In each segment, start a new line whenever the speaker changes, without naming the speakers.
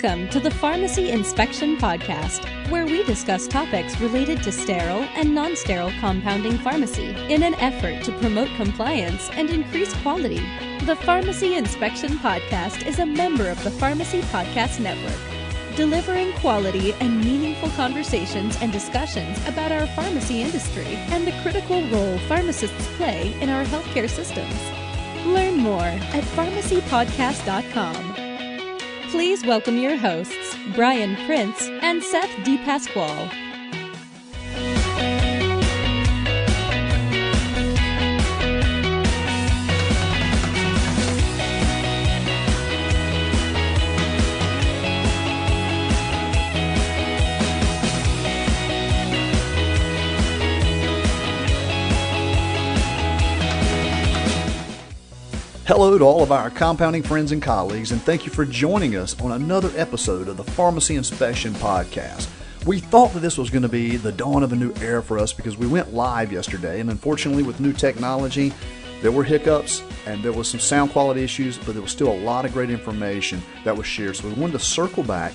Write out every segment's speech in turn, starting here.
Welcome to the Pharmacy Inspection Podcast, where we discuss topics related to sterile and non-sterile compounding pharmacy in an effort to promote compliance and increase quality. The Pharmacy Inspection Podcast is a member of the Pharmacy Podcast Network, delivering quality and meaningful conversations and discussions about our pharmacy industry and the critical role pharmacists play in our healthcare systems. Learn more at pharmacypodcast.com. Please welcome your hosts, Brian Prince and Seth DePasquale.
Hello to all of our compounding friends and colleagues, and thank you for joining us on another episode of the Pharmacy Inspection Podcast. We thought that this was going to be the dawn of a new era for us because we went live yesterday, and unfortunately with new technology, there were hiccups and there was some sound quality issues, but there was still a lot of great information that was shared. So we wanted to circle back,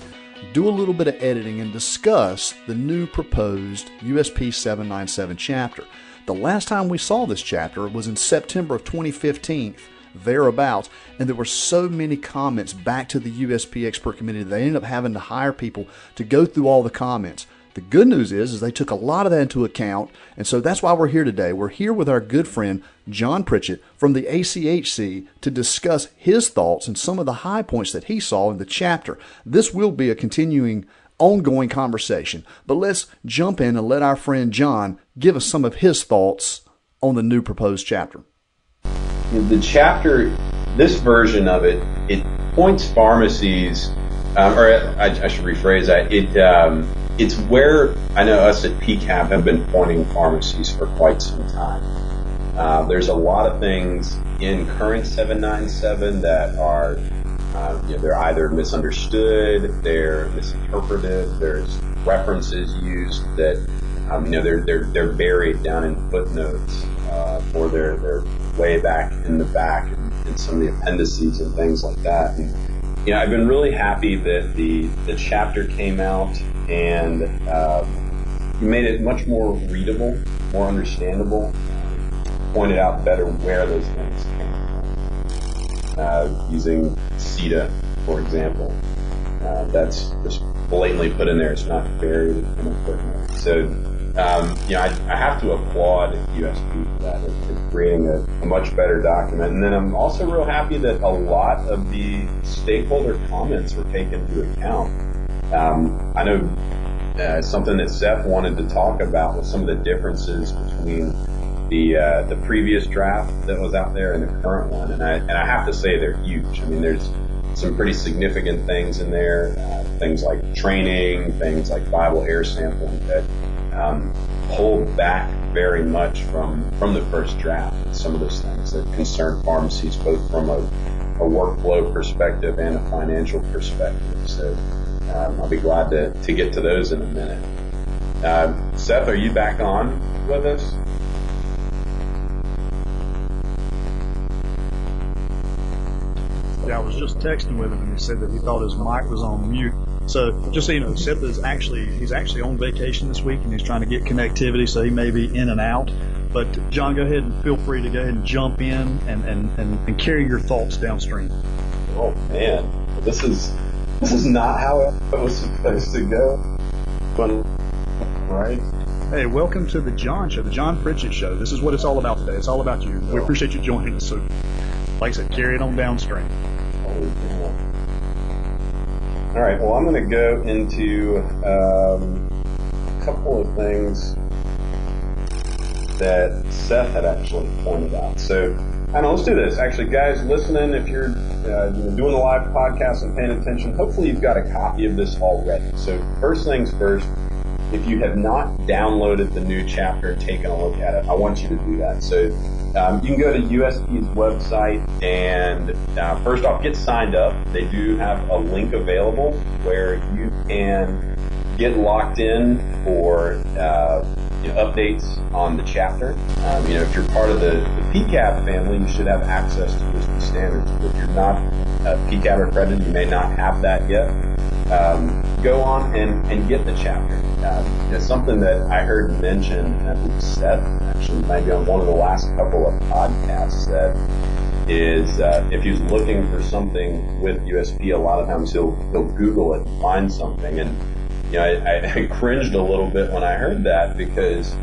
do a little bit of editing, and discuss the new proposed USP 797 chapter. The last time we saw this chapter was in September of 2015, thereabouts, and there were so many comments back to the USP expert committee that they ended up having to hire people to go through all the comments. The good news is they took a lot of that into account, and so that's why we're here today. We're here with our good friend John Pritchett from the ACHC to discuss his thoughts and some of the high points that he saw in the chapter. This will be a continuing, ongoing conversation, but let's jump in and let our friend John give us some of his thoughts on the new proposed chapter.
The chapter, this version of it, it points pharmacies, I should rephrase that. It's where I know us at PCAP have been pointing pharmacies for quite some time. There's a lot of things in current 797 that are, they're either misunderstood, they're misinterpreted. There's references used that, they're buried down in footnotes, or they're way back in the back in some of the appendices and things like that. And, I've been really happy that the chapter came out and made it much more readable, more understandable, pointed out better where those things came from. Using CETA, for example. That's just blatantly put in there. It's not buried in a footnote. So, I have to applaud USP for that. It's creating a much better document. And then I'm also real happy that a lot of the stakeholder comments were taken into account. I know something that Seth wanted to talk about was some of the differences between the previous draft that was out there and the current one. And I have to say they're huge. I mean, there's some pretty significant things in there, things like training, things like viable air sampling that hold back very much from the first draft. And some of those things that concern pharmacies both from a workflow perspective and a financial perspective. So I'll be glad to get to those in a minute. Seth, are you back on with us?
Yeah, I was just texting with him and he said that he thought his mic was on mute. So just so you know, Seth is he's actually on vacation this week and he's trying to get connectivity, so he may be in and out. But John, go ahead and feel free to go ahead and jump in and carry your thoughts downstream.
Oh man, this is not how it was supposed to go. Right?
Hey, welcome to the John Show, the John Pritchett Show. This is what it's all about today. It's all about you. We appreciate you joining us. So, like I said, carry it on downstream.
All right, well, I'm going to go into a couple of things that Seth had actually pointed out. So, let's do this. Actually, guys, listening, if you're doing the live podcast and paying attention, hopefully you've got a copy of this already. So, first things first, if you have not downloaded the new chapter and taken a look at it, I want you to do that. So, you can go to USP's website and first off, get signed up. They do have a link available where you can get locked in for updates on the chapter. If you're part of the PCAP family, you should have access to USP standards. If you're not PCAP accredited, you may not have that yet. go on and get the chapter. Something that I heard mentioned, and I believe Seth actually maybe on one of the last couple of podcasts said, is if he's looking for something with USP, a lot of times he'll Google it and find something. And I cringed a little bit when I heard that, because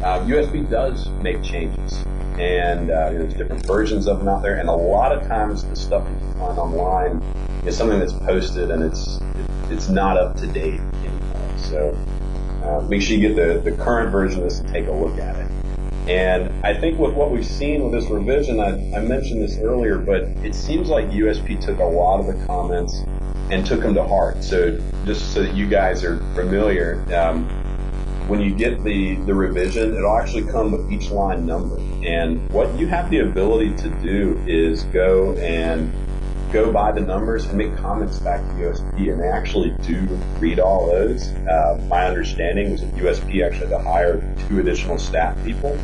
USP does make changes, and there's different versions of them out there, and a lot of times the stuff that you find online is something that's posted and it's not up to date anymore. So make sure you get the current version of this and take a look at it. And I think with what we've seen with this revision, I mentioned this earlier, but it seems like USP took a lot of the comments and took them to heart. So just so that you guys are familiar, when you get the revision, it'll actually come with each line number. And what you have the ability to do is go by the numbers and make comments back to USP, and they actually do read all those. My understanding was that USP actually had to hire 2 additional staff people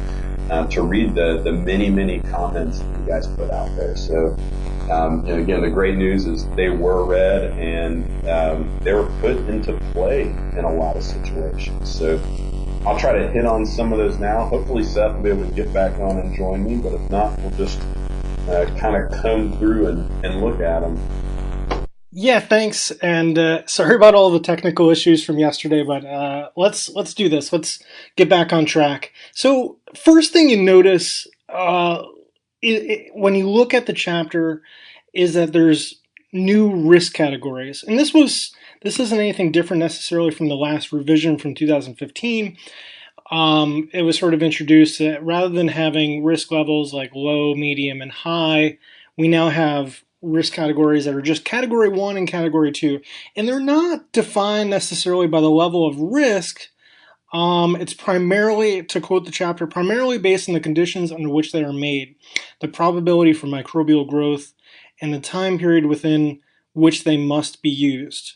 to read the many comments that you guys put out there. So again, the great news is they were read, and they were put into play in a lot of situations. So I'll try to hit on some of those now. Hopefully Seth will be able to get back on and join me, but if not, we'll just kind of come through and look at them.
Yeah, thanks. And sorry about all the technical issues from yesterday, but let's do this. Let's get back on track. So first thing you notice when you look at the chapter is that there's new risk categories. And this isn't anything different necessarily from the last revision from 2015. It was sort of introduced that rather than having risk levels like low, medium, and high, we now have risk categories that are just category 1 and category 2. And they're not defined necessarily by the level of risk. It's primarily, to quote the chapter, primarily based on the conditions under which they are made, the probability for microbial growth, and the time period within which they must be used.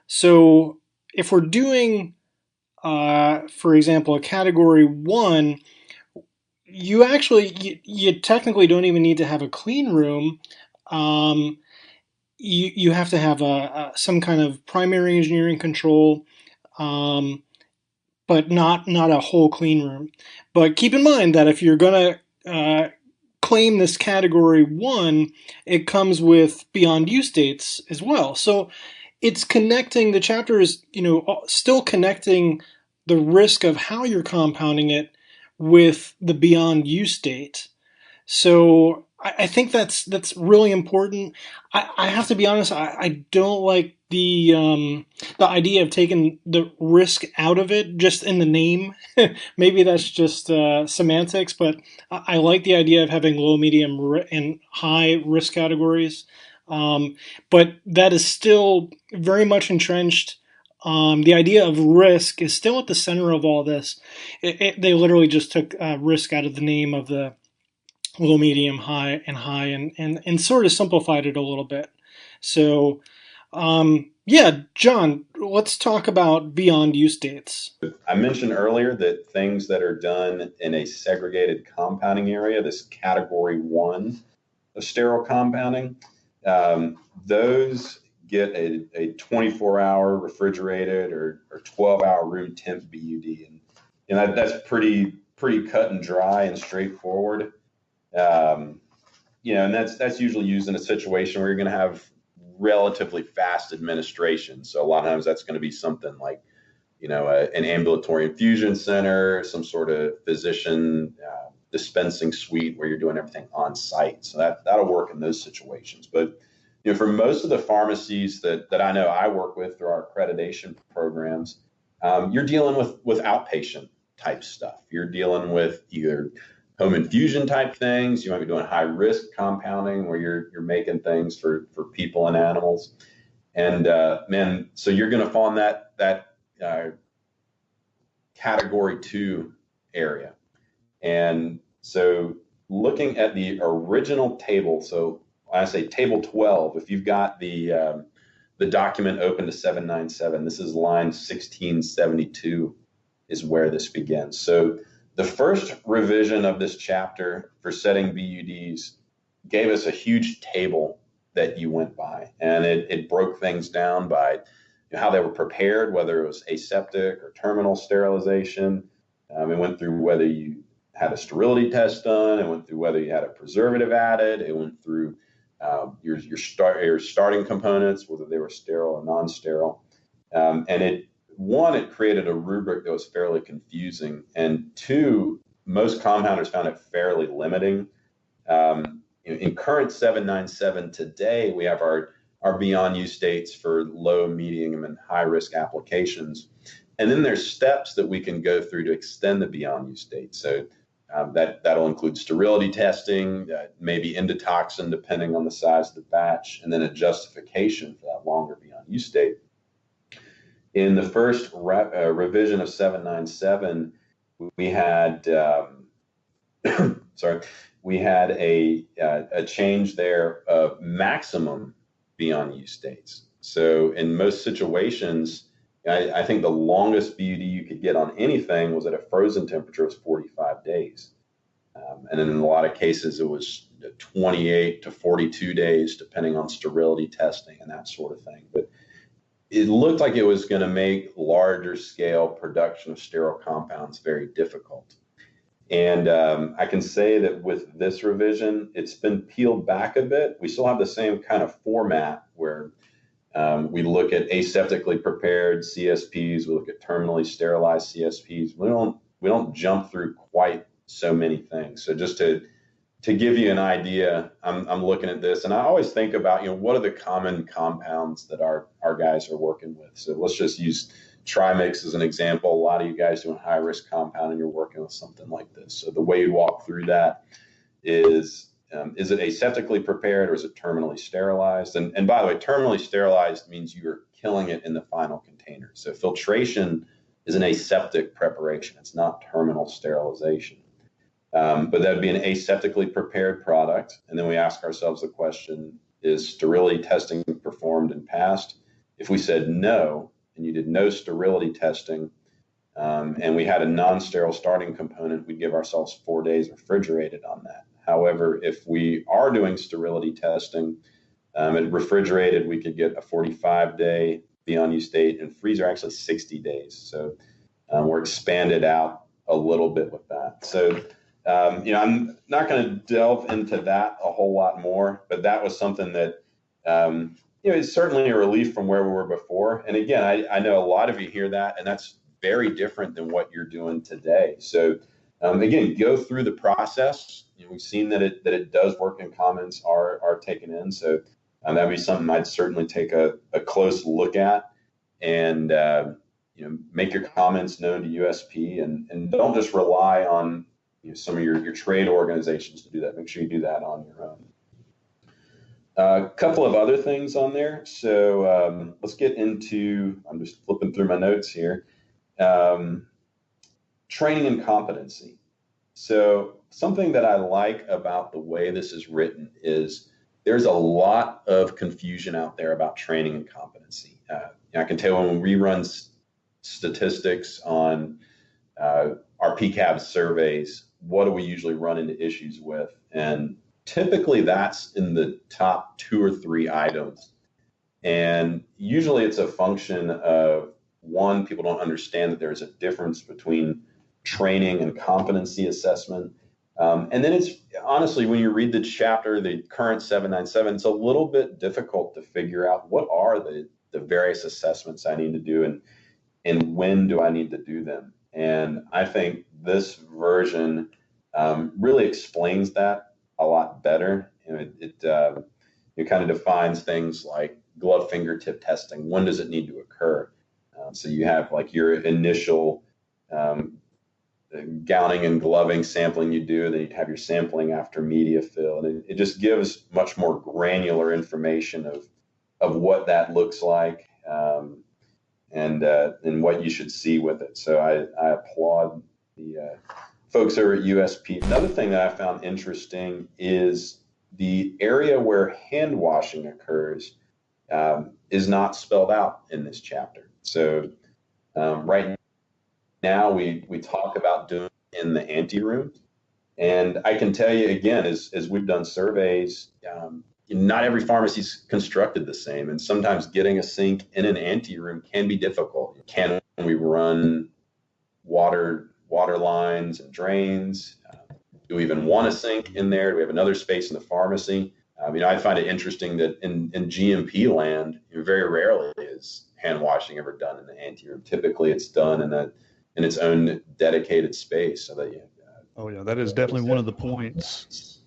So if we're doing for example, a category 1, you technically don't even need to have a clean room. You have to have some kind of primary engineering control, but not a whole clean room. But keep in mind that if you're going to claim this category 1, it comes with beyond use dates as well. So it's connecting, the chapter is still connecting the risk of how you're compounding it with the beyond use date. So I think that's really important. I have to be honest, I don't like the idea of taking the risk out of it just in the name. Maybe that's just semantics, but I like the idea of having low, medium, and high risk categories. But that is still very much entrenched. The idea of risk is still at the center of all this. They literally just took risk out of the name of the low, medium, high, and sort of simplified it a little bit. So, John, let's talk about beyond use dates.
I mentioned earlier that things that are done in a segregated compounding area, this category 1 of sterile compounding, those get a 24-hour refrigerated or 12-hour room temp BUD, and that's pretty cut and dry and straightforward. And that's usually used in a situation where you're going to have relatively fast administration. So a lot of times that's going to be something like an ambulatory infusion center, some sort of physician dispensing suite where you're doing everything on site. So that'll work in those situations, but for most of the pharmacies that I know I work with through our accreditation programs, you're dealing with outpatient type stuff. You're dealing with either home infusion type things. You might be doing high risk compounding where you're making things for people and animals. And so you're going to fall in that category 2 area. And so looking at the original table, so I say table 12, if you've got the document open to 797, this is line 1672 is where this begins. So the first revision of this chapter for setting BUDs gave us a huge table that you went by, and it broke things down by how they were prepared, whether it was aseptic or terminal sterilization. It went through whether you had a sterility test done. It went through whether you had a preservative added. It went through your starting components, whether they were sterile or non-sterile. And it created a rubric that was fairly confusing. And two, most compounders found it fairly limiting. In current 797 today, we have our beyond use dates for low, medium, and high risk applications. And then there's steps that we can go through to extend the beyond use date. So that'll include sterility testing, maybe endotoxin, depending on the size of the batch, and then a justification for that longer beyond use date. In the first revision of 797, we had we had a change there of maximum beyond use dates. So in most situations, I think the longest BUD you could get on anything was at a frozen temperature was 45 days. And then in a lot of cases, it was 28 to 42 days, depending on sterility testing and that sort of thing. But it looked like it was going to make larger scale production of sterile compounds very difficult. And I can say that with this revision, it's been peeled back a bit. We still have the same kind of format where we look at aseptically prepared CSPs, we look at terminally sterilized CSPs. We don't jump through quite so many things. So just to give you an idea, I'm looking at this, and I always think about, what are the common compounds that our guys are working with. So let's just use Trimix as an example. A lot of you guys doing high risk compounding, you're working with something like this. So the way you walk through that is it aseptically prepared or is it terminally sterilized? And by the way, terminally sterilized means you're killing it in the final container. So filtration is an aseptic preparation. It's not terminal sterilization. But that would be an aseptically prepared product. And then we ask ourselves the question, is sterility testing performed and passed? If we said no, and you did no sterility testing, and we had a non-sterile starting component, we'd give ourselves 4 days refrigerated on that. However, if we are doing sterility testing, and refrigerated, we could get a 45-day beyond use date, and freezer actually 60 days. So we're expanded out a little bit with that. So I'm not going to delve into that a whole lot more, but that was something that it's certainly a relief from where we were before. And again, I know a lot of you hear that, and that's very different than what you're doing today. So again, go through the process. We've seen that it does work, and comments are taken in. So that'd be something I'd certainly take a close look at, and make your comments known to USP, and don't just rely on some of your trade organizations to do that. Make sure you do that on your own. A couple of other things on there. So let's get into, I'm just flipping through my notes here. Training and competency. So something that I like about the way this is written is there's a lot of confusion out there about training and competency. I can tell when we run statistics on our PCAB surveys, what do we usually run into issues with? And typically that's in the top 2 or 3 items. And usually it's a function of, one, people don't understand that there's a difference between training and competency assessment. And then it's honestly, when you read the chapter, the current 797, it's a little bit difficult to figure out what are the various assessments I need to do, and when do I need to do them. And I think this version really explains that a lot better. It kind of defines things like glove fingertip testing. When does it need to occur? So you have like your initial gowning and gloving sampling you do, then you'd have your sampling after media fill. And it just gives much more granular information of what that looks like, and what you should see with it. So I applaud the folks over at USP. Another thing that I found interesting is the area where hand washing occurs is not spelled out in this chapter. So right now we talk about doing it in the ante room. And I can tell you again, as we've done surveys, not every pharmacy is constructed the same, and sometimes getting a sink in an ante room can be difficult. Can we run water lines and drains? Do we even want a sink in there? Do we have another space in the pharmacy? I find it interesting that in GMP land, very rarely is hand washing ever done in the ante room. Typically, it's done in its own dedicated space, so that
Oh yeah, that is definitely one of the points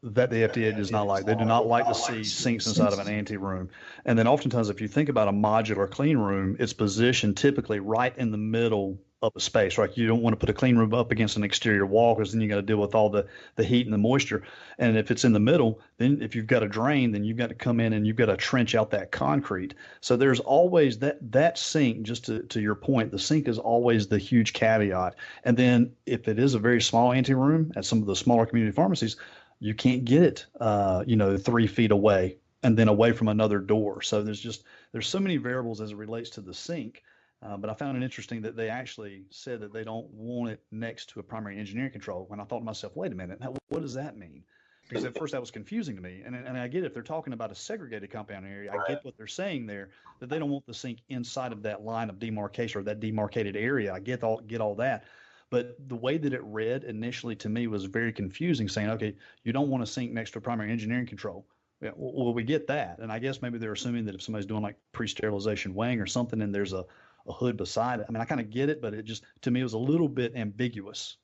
that the FDA does not like. They do not like to see sinks inside of an ante room. And then oftentimes, if you think about a modular clean room, it's positioned typically right in the middle of a space, right? You don't want to put a clean room up against an exterior wall because then you got to deal with all the heat and the moisture. And if it's in the middle, then if you've got a drain, then you've got to come in and you've got to trench out that concrete. So there's always that sink, just to your point, the sink is always the huge caveat. And then if it is a very small ante room at some of the smaller community pharmacies, you can't get it, 3 feet away and then away from another door. So there's so many variables as it relates to the sink. But I found it interesting that they actually said that they don't want it next to a primary engineering control. And I thought to myself, wait a minute, what does that mean? Because at first that was confusing to me. And I get it, if they're talking about a segregated compound area, I get what they're saying there, that they don't want the sink inside of that line of demarcation or that demarcated area. I get all that. But the way that it read initially to me was very confusing, saying, okay, you don't want a sink next to a primary engineering control. Yeah, well, we get that. And I guess maybe they're assuming that if somebody's doing like pre-sterilization weighing or something and there's a hood beside it. I mean, I kind of get it, but it just, to me, it was a little bit ambiguous.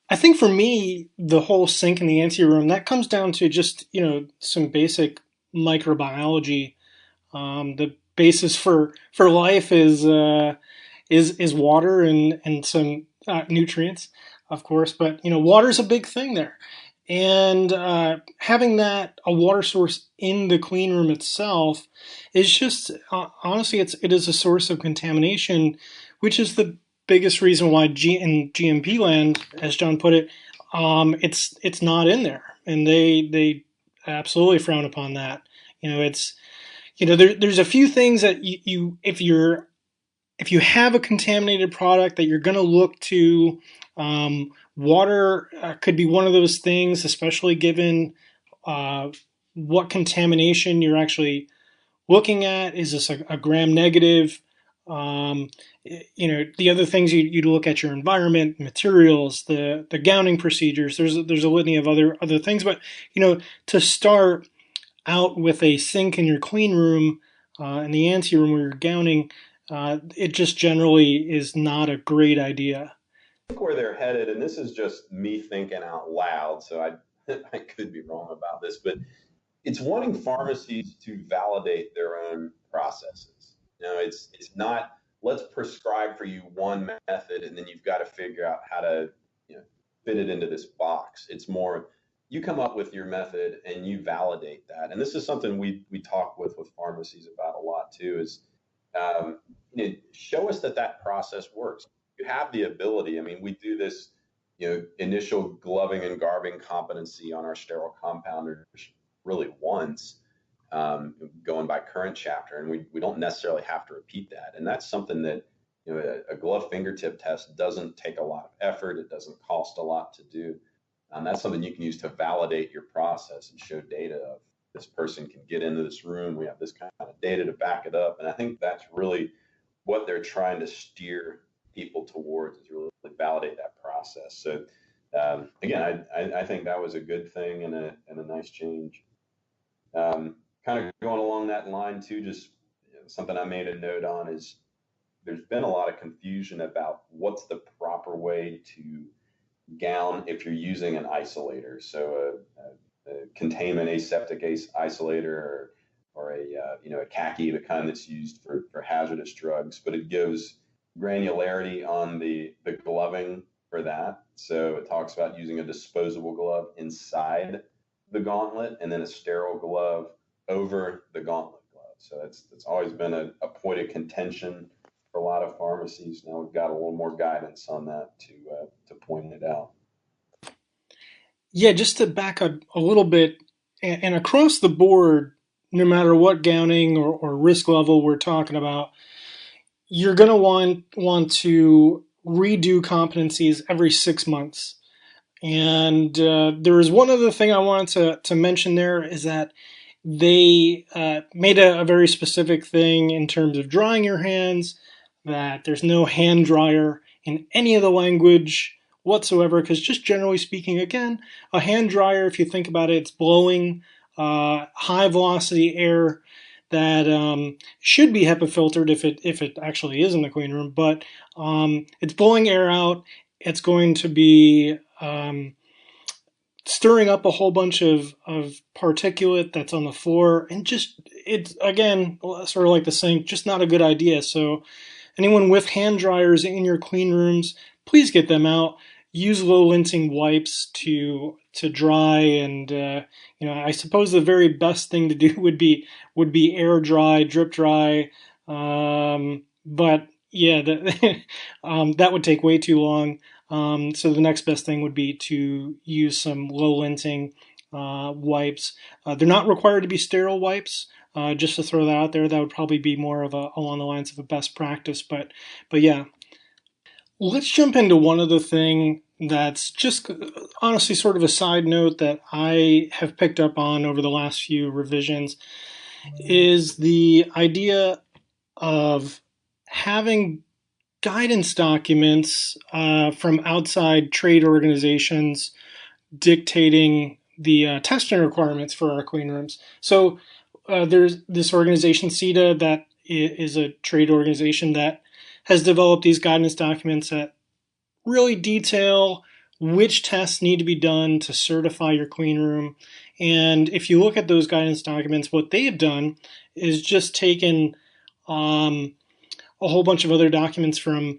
I think for me, the whole sink in the ante room, that comes down to just, some basic microbiology. The basis for life is water and some nutrients, of course, but water is a big thing there, and having a water source in the clean room itself is just honestly it is a source of contamination, which is the biggest reason why in GMP land, as John put it, it's not in there, and they absolutely frown upon that. There's a few things that if you have a contaminated product that you're going to look to. Water could be one of those things, especially given what contamination you're actually looking at. Is this a gram negative? The other things you'd look at your environment, materials, the gowning procedures. There's a litany of other things, but to start out with a sink in your clean room in the ante room where you're gowning, it just generally is not a great idea.
I think where they're headed, and this is just me thinking out loud, so I could be wrong about this, but it's wanting pharmacies to validate their own processes. It's not, let's prescribe for you one method and then you've got to figure out how to fit it into this box. It's more, you come up with your method and you validate that. And this is something we talk with pharmacies about a lot too, is show us that process works. You have the ability. I mean, we do this, initial gloving and garbing competency on our sterile compounders really once, going by current chapter, and we don't necessarily have to repeat that. And that's something that, a glove fingertip test doesn't take a lot of effort. It doesn't cost a lot to do. That's something you can use to validate your process and show data of this person can get into this room. We have this kind of data to back it up. And I think that's really what they're trying to steer people towards, is really validate that process. So again, I think that was a good thing and a nice change. Kind of going along that line too, just something I made a note on is there's been a lot of confusion about what's the proper way to gown if you're using an isolator. So a containment aseptic isolator or a khaki, the kind that's used for hazardous drugs, but it gives granularity on the gloving for that. So it talks about using a disposable glove inside the gauntlet and then a sterile glove over the gauntlet glove. So it's always been a point of contention for a lot of pharmacies. Now we've got a little more guidance on that to point it out.
Yeah, just to back up a little bit, and across the board, no matter what gowning or risk level we're talking about, you're going to want to redo competencies every 6 months. And there is one other thing I wanted to mention there, is that they made a very specific thing in terms of drying your hands, that there's no hand dryer in any of the language whatsoever, because just generally speaking, again, a hand dryer, if you think about it, it's blowing high velocity air that should be HEPA filtered if it actually is in the clean room, but it's blowing air out. It's going to be stirring up a whole bunch of particulate that's on the floor, and just, it's, again, sort of like the sink, just not a good idea. So anyone with hand dryers in your clean rooms, please get them out. Use low linting wipes to dry, and I suppose the very best thing to do would be air dry, drip dry, but yeah, that would take way too long. So the next best thing would be to use some low linting wipes. They're not required to be sterile wipes. Just to throw that out there, that would probably be more of along the lines of a best practice. But yeah. Let's jump into one other thing that's just honestly sort of a side note that I have picked up on over the last few revisions, is the idea of having guidance documents from outside trade organizations dictating the testing requirements for our clean rooms. So there's this organization, CETA, that is a trade organization that has developed these guidance documents that really detail which tests need to be done to certify your clean room. And if you look at those guidance documents, what they have done is just taken a whole bunch of other documents from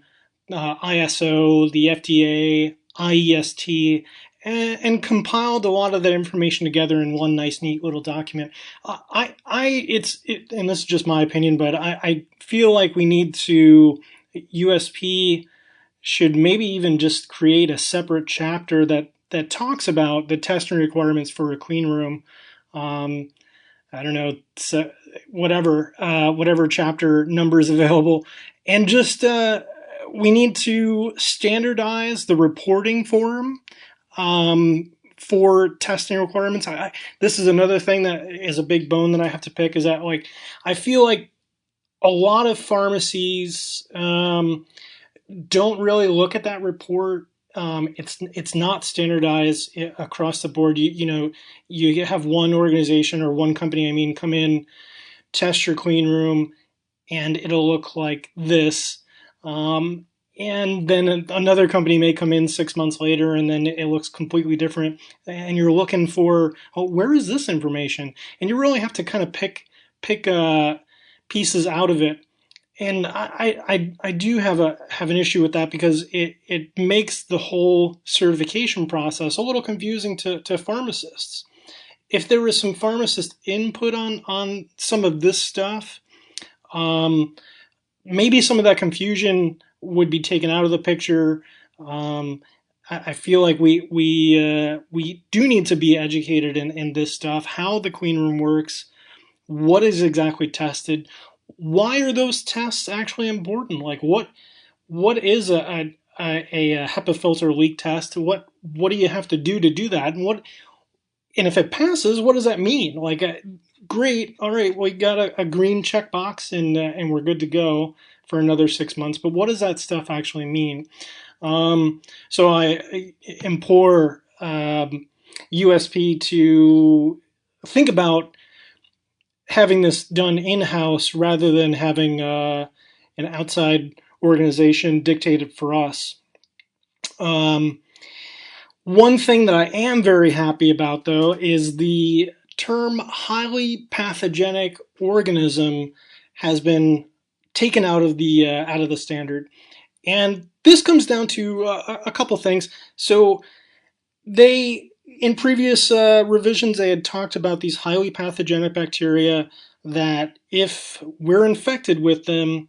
ISO, the FDA, IEST, and compiled a lot of that information together in one nice, neat little document. And this is just my opinion, but I feel like we need to, USP should maybe even just create a separate chapter that talks about the testing requirements for a clean room. I don't know, whatever chapter number is available, and just we need to standardize the reporting form for testing requirements. This is another thing that is a big bone that I have to pick, is that, like, I feel like a lot of pharmacies don't really look at that report. It's not standardized across the board. You have one organization or one company, come in, test your clean room, and it'll look like this. And then another company may come in 6 months later, and then it looks completely different. And you're looking for, where is this information? And you really have to kind of pick pieces out of it. And I do have an issue with that, because it makes the whole certification process a little confusing to pharmacists. If there was some pharmacist input on some of this stuff, maybe some of that confusion would be taken out of the picture. I feel like we do need to be educated in this stuff, how the clean room works, what is exactly tested. Why are those tests actually important? Like, what is a HEPA filter leak test? What do you have to do that? And if it passes, what does that mean? Like, great, all right, we got a green checkbox and we're good to go for another 6 months. But what does that stuff actually mean? So I implore USP to think about having this done in-house rather than having an outside organization dictated for us. One thing that I am very happy about, though, is the term highly pathogenic organism has been taken out of the standard. And this comes down to a couple things. So in previous revisions, they had talked about these highly pathogenic bacteria that, if we're infected with them,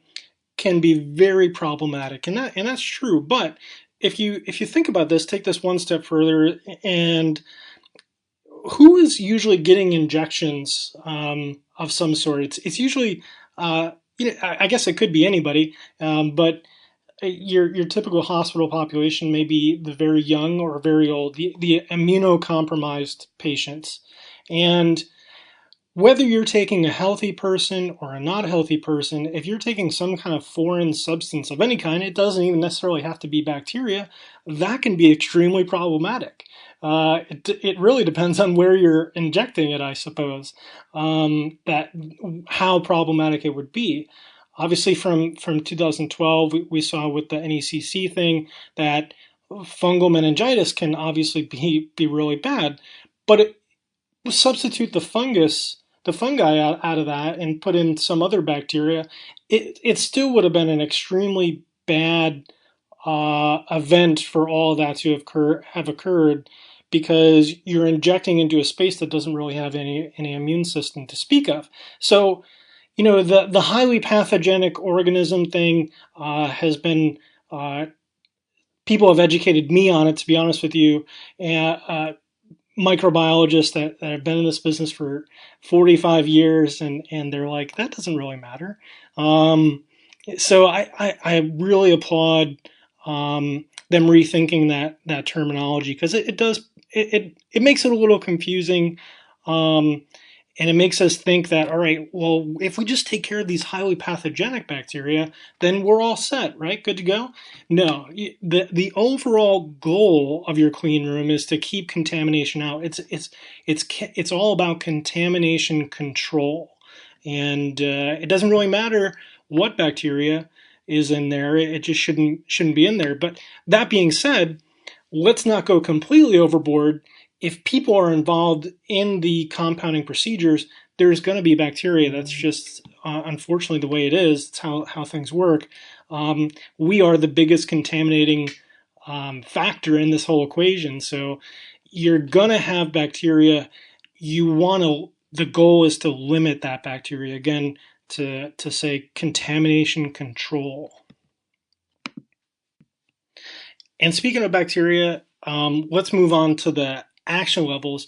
can be very problematic, and that's true. But if you think about this, take this one step further, and who is usually getting injections of some sort? It's usually I guess it could be anybody, but your typical hospital population may be the very young or very old, the immunocompromised patients. And whether you're taking a healthy person or a not healthy person, if you're taking some kind of foreign substance of any kind, it doesn't even necessarily have to be bacteria, that can be extremely problematic. It really depends on where you're injecting it, I suppose, that how problematic it would be. Obviously, from 2012, we saw with the NECC thing that fungal meningitis can obviously be really bad, but substitute the fungi out of that and put in some other bacteria, it still would have been an extremely bad event for all of that to have occurred, because you're injecting into a space that doesn't really have any immune system to speak of. So, the highly pathogenic organism thing has been, people have educated me on it, to be honest with you, and microbiologists that have been in this business for 45 years, and they're like, that doesn't really matter. So I really applaud them rethinking that terminology, because it makes it a little confusing. And it makes us think that, all right, well, if we just take care of these highly pathogenic bacteria, then we're all set, right? Good to go? No, the overall goal of your clean room is to keep contamination out. It's all about contamination control, and it doesn't really matter what bacteria is in there. It just shouldn't be in there. But that being said, let's not go completely overboard. If people are involved in the compounding procedures, there's going to be bacteria. That's just unfortunately the way it is. It's how things work. We are the biggest contaminating factor in this whole equation. So you're going to have bacteria. The goal is to limit that bacteria. Again, to say contamination control. And speaking of bacteria, let's move on to the action levels.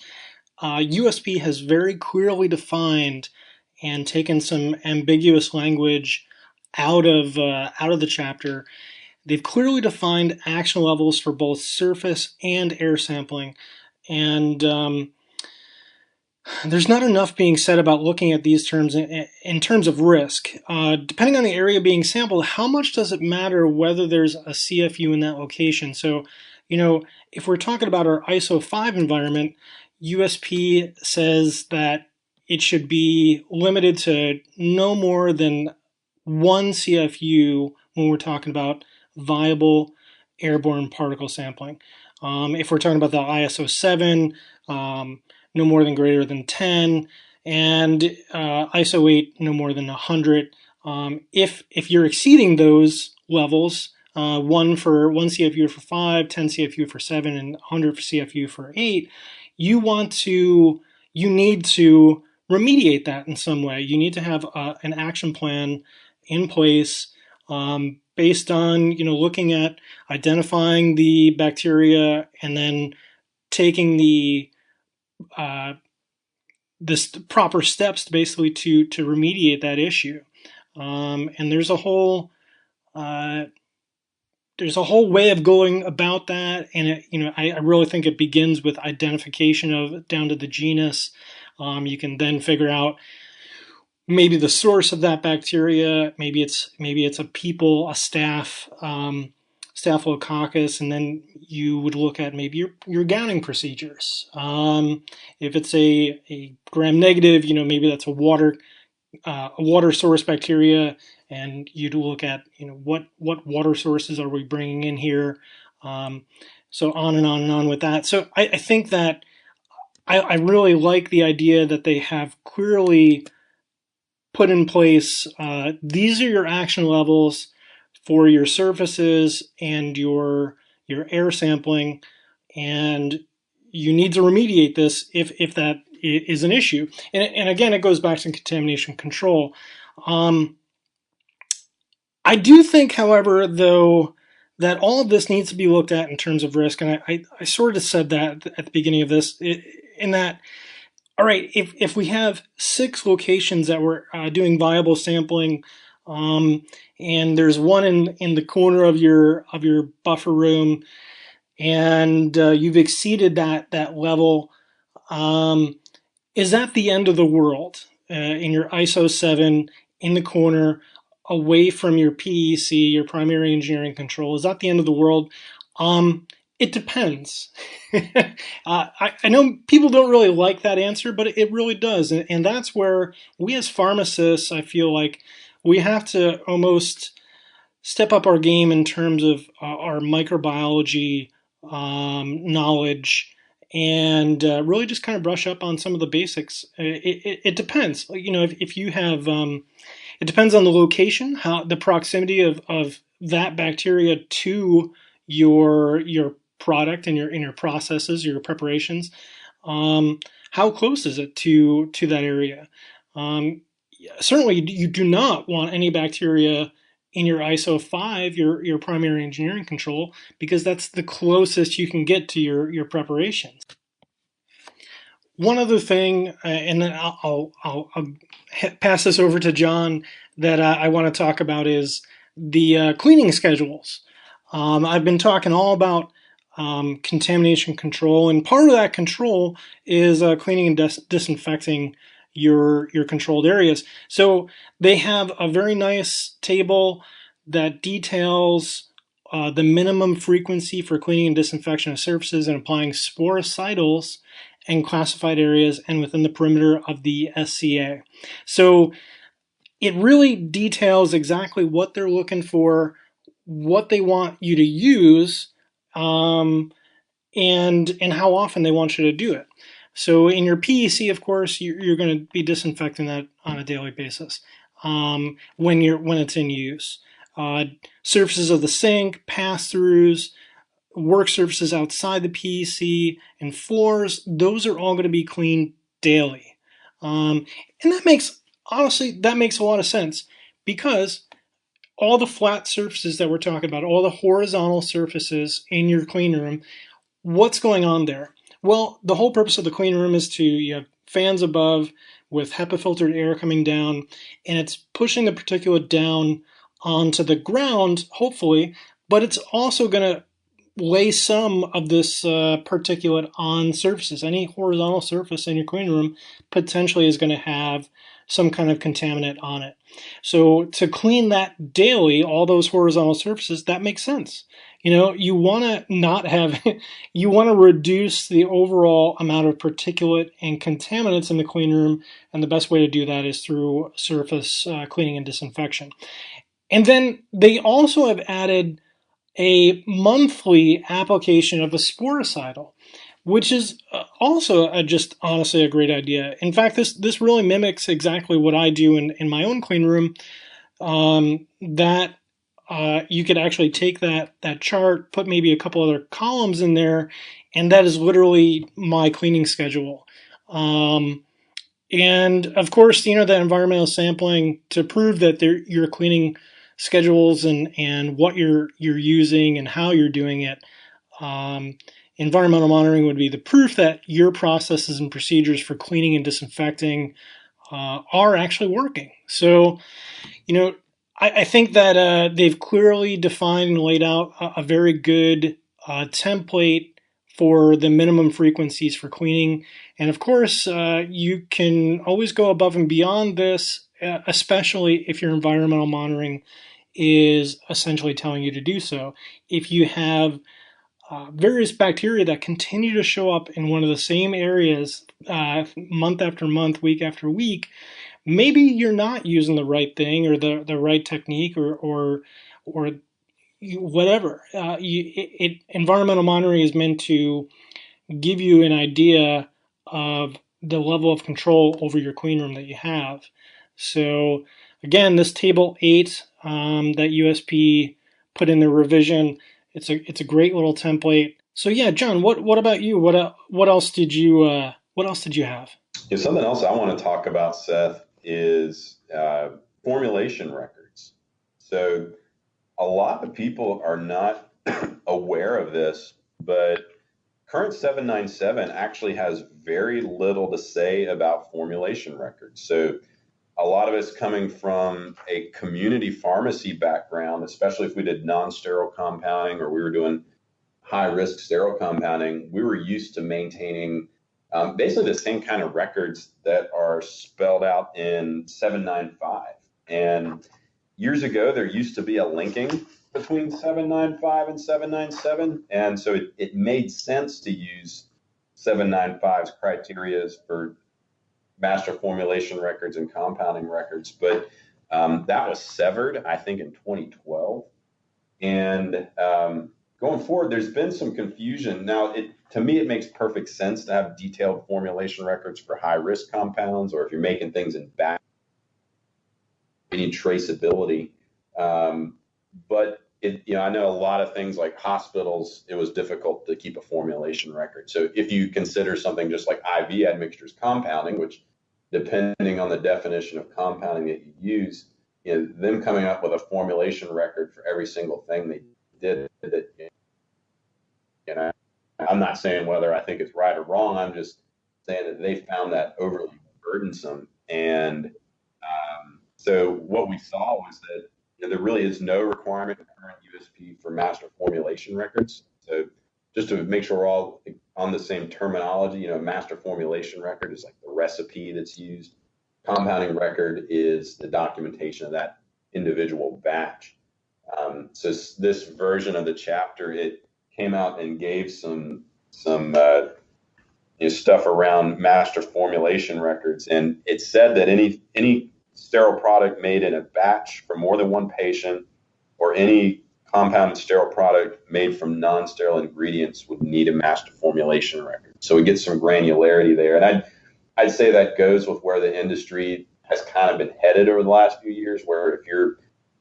USP has very clearly defined and taken some ambiguous language out of the chapter. They've clearly defined action levels for both surface and air sampling, and there's not enough being said about looking at these terms in terms of risk. Depending on the area being sampled, how much does it matter whether there's a CFU in that location? So, if we're talking about our ISO 5 environment, USP says that it should be limited to no more than 1 CFU when we're talking about viable airborne particle sampling. If we're talking about the ISO 7, no more than greater than 10, and ISO 8, no more than 100. If you're exceeding those levels, 1 CFU for 5, 10 CFU for 7, and 100 CFU for 8, you need to remediate that in some way. You need to have an action plan in place based on looking at identifying the bacteria and then taking the proper steps basically to remediate that issue. And there's a whole way of going about that, and I really think it begins with identification of down to the genus. You can then figure out maybe the source of that bacteria. Maybe it's a people, a staph, Staphylococcus, and then you would look at maybe your gowning procedures. If it's a gram-negative, maybe that's a water source bacteria, and you'd look at what water sources are we bringing in here. So on and on and on with that. So I think that I really like the idea that they have clearly put in place. These are your action levels for your surfaces and your air sampling, and you need to remediate this if that is an issue. And again, it goes back to contamination control. I do think, however, though, that all of this needs to be looked at in terms of risk, and I sort of said that at the beginning of this, in that, all right, if we have 6 locations that we're doing viable sampling, and there's one in the corner of your buffer room, and you've exceeded that level, is that the end of the world in your ISO 7 in the corner away from your PEC, your primary engineering control? Is that the end of the world? It depends. I know people don't really like that answer, but it really does. And that's where we as pharmacists, I feel like we have to almost step up our game in terms of our microbiology knowledge and really just kind of brush up on some of the basics. It depends. If you have, it depends on the location, how the proximity of that bacteria to your product and your processes, your preparations. How close is it to that area? Certainly, you do not want any bacteria in your ISO 5, your primary engineering control, because that's the closest you can get to your preparations. One other thing, and then I'll pass this over to John, that I want to talk about is the cleaning schedules. I've been talking all about contamination control, and part of that control is cleaning and disinfecting your controlled areas. So they have a very nice table that details the minimum frequency for cleaning and disinfection of surfaces and applying sporicidals in classified areas and within the perimeter of the SCA. So it really details exactly what they're looking for, what they want you to use, and how often they want you to do it. So in your PEC, of course, you're going to be disinfecting that on a daily basis when it's in use. Surfaces of the sink, pass-throughs, work surfaces outside the PEC, and floors, those are all going to be cleaned daily. And that makes a lot of sense, because all the flat surfaces that we're talking about, all the horizontal surfaces in your clean room, what's going on there? Well, the whole purpose of the clean room is you have fans above with HEPA filtered air coming down, and it's pushing the particulate down onto the ground, hopefully, but it's also going to lay some of this particulate on surfaces. Any horizontal surface in your clean room potentially is going to have some kind of contaminant on it. So to clean that daily, all those horizontal surfaces, that makes sense. You want to reduce the overall amount of particulate and contaminants in the clean room, and the best way to do that is through surface cleaning and disinfection. And then they also have added a monthly application of a sporicidal, which is also just honestly a great idea. In fact, this really mimics exactly what I do in my own clean room. You could actually take that chart, put maybe a couple other columns in there, and that is literally my cleaning schedule. And of course, the environmental sampling to prove that you're cleaning schedules and what you're using and how you're doing it. Environmental monitoring would be the proof that your processes and procedures for cleaning and disinfecting are actually working. So, I think that they've clearly defined and laid out a very good template for the minimum frequencies for cleaning. And of course, you can always go above and beyond this, especially if your environmental monitoring is essentially telling you to do so. If you have various bacteria that continue to show up in one of the same areas month after month, week after week, maybe you're not using the right thing or the right technique or whatever. Environmental monitoring is meant to give you an idea of the level of control over your clean room that you have. So again, this table 8 that USP put in the revision, it's a great little template. So yeah, John, what about you? What else did you have?
Yeah, something else I want to talk about, Seth, is formulation records. So a lot of people are not aware of this, but current 797 actually has very little to say about formulation records. So a lot of it's coming from a community pharmacy background, especially if we did non-sterile compounding or we were doing high-risk sterile compounding. We were used to maintaining basically the same kind of records that are spelled out in 795. And years ago, there used to be a linking between 795 and 797. And so it made sense to use 795's criteria for master formulation records and compounding records. But that was severed, I think, in 2012. And going forward, there's been some confusion. Now, to me, it makes perfect sense to have detailed formulation records for high-risk compounds, or if you're making things in batch, you need traceability. But I know a lot of things like hospitals, it was difficult to keep a formulation record. So if you consider something just like IV admixtures compounding, which depending on the definition of compounding that you use, them coming up with a formulation record for every single thing they did, I'm not saying whether I think it's right or wrong. I'm just saying that they found that overly burdensome. And so what we saw was that there really is no requirement in current USP for master formulation records. So just to make sure we're all on the same terminology, master formulation record is like the recipe that's used. Compounding record is the documentation of that individual batch. So this version of the chapter, it came out and gave some stuff around master formulation records, and it said that any sterile product made in a batch for more than one patient, or any compounded sterile product made from non-sterile ingredients, would need a master formulation record. So we get some granularity there, and I'd say that goes with where the industry has kind of been headed over the last few years, where if you're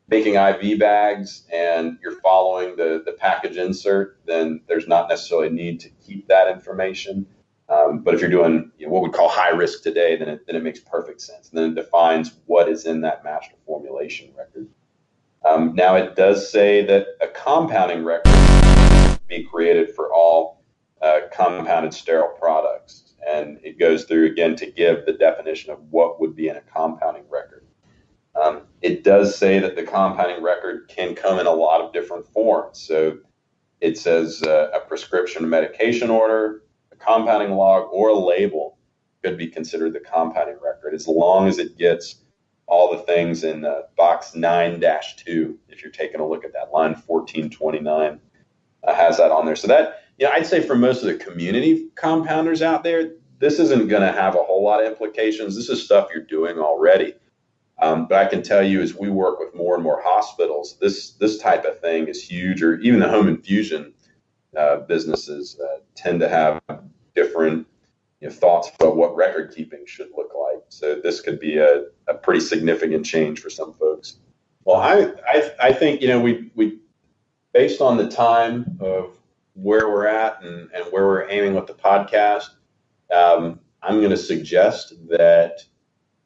making IV bags and you're following the package insert, then there's not necessarily a need to keep that information. But if you're doing what we call high risk today, then it makes perfect sense. And then it defines what is in that master formulation record. Now, it does say that a compounding record be created for all compounded sterile products. And it goes through again to give the definition of what would be in a compounding record. It does say that the compounding record can come in a lot of different forms. So it says a prescription medication order, a compounding log, or a label could be considered the compounding record, as long as it gets all the things in box 9-2. If you're taking a look at that, line 1429 has that on there. So that, I'd say for most of the community compounders out there, this isn't going to have a whole lot of implications. This is stuff you're doing already. But I can tell you, as we work with more and more hospitals, this type of thing is huge. Or even the home infusion businesses tend to have different thoughts about what record keeping should look like. So this could be a pretty significant change for some folks. Well, I think we based on the time of where we're at and where we're aiming with the podcast, I'm going to suggest that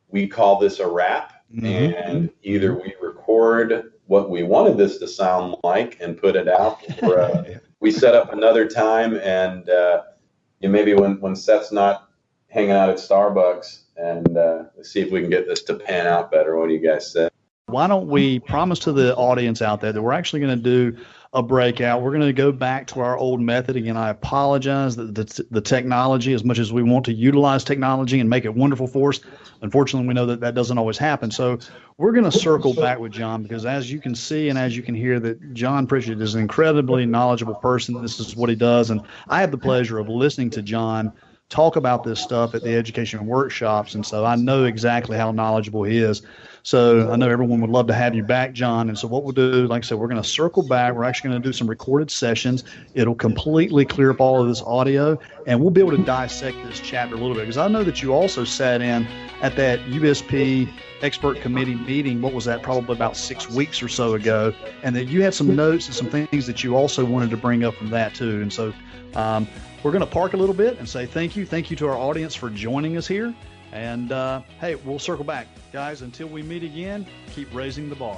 we call this a wrap. Mm-hmm. And either we record what we wanted this to sound like and put it out, or we set up another time and maybe when Seth's not hanging out at Starbucks, and see if we can get this to pan out better. What do you guys say?
Why don't we promise to the audience out there that we're actually going to do a breakout. We're going to go back to our old method. Again, I apologize that the technology, as much as we want to utilize technology and make it wonderful for us, unfortunately, we know that doesn't always happen. So we're going to circle back with John, because as you can see and as you can hear, that John Pritchett is an incredibly knowledgeable person. This is what he does. And I had the pleasure of listening to John talk about this stuff at the education workshops, and so I know exactly how knowledgeable he is. So I know everyone would love to have you back, John. And so what we'll do, like I said, we're going to circle back. We're actually going to do some recorded sessions. It'll completely clear up all of this audio, and we'll be able to dissect this chapter a little bit, because I know that you also sat in at that USP expert committee meeting. What was that? Probably about 6 weeks or so ago, and that you had some notes and some things that you also wanted to bring up from that too. And so we're going to park a little bit and say thank you to our audience for joining us here. And hey, we'll circle back. Guys, until we meet again, keep raising the bar.